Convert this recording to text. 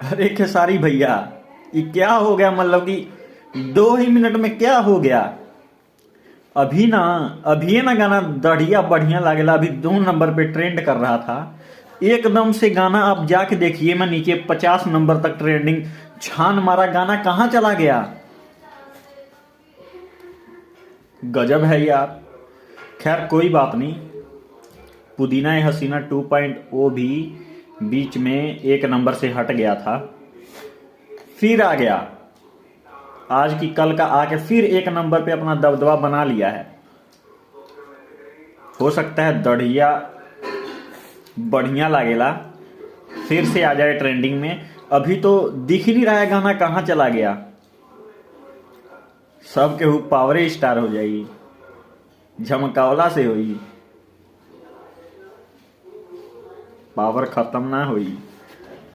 अरे खेसारी भैया, ये क्या हो गया? मतलब कि 2 ही मिनट में क्या हो गया? अभी ना अभी ना गाना बढ़िया बढ़िया लागेला, अभी 2 नंबर पे ट्रेंड कर रहा था। एकदम से गाना आप जाके देखिए, मैं नीचे 50 नंबर तक ट्रेंडिंग छान मारा, गाना कहाँ चला गया? गजब है यार। खैर कोई बात नहीं। पुदीना ए हसीना 2.0 भी बीच में 1 नंबर से हट गया था, फिर आ गया। आज की कल का आके फिर 1 नंबर पे अपना दबदबा बना लिया है। हो सकता है बढ़िया बढ़िया लागेला, फिर से आ जाए ट्रेंडिंग में। अभी तो दिख ही नहीं रहा है गाना कहाँ चला गया। सब केहू पावरे स्टार हो जाई, झमकावला से होई, पावर खत्म ना होई।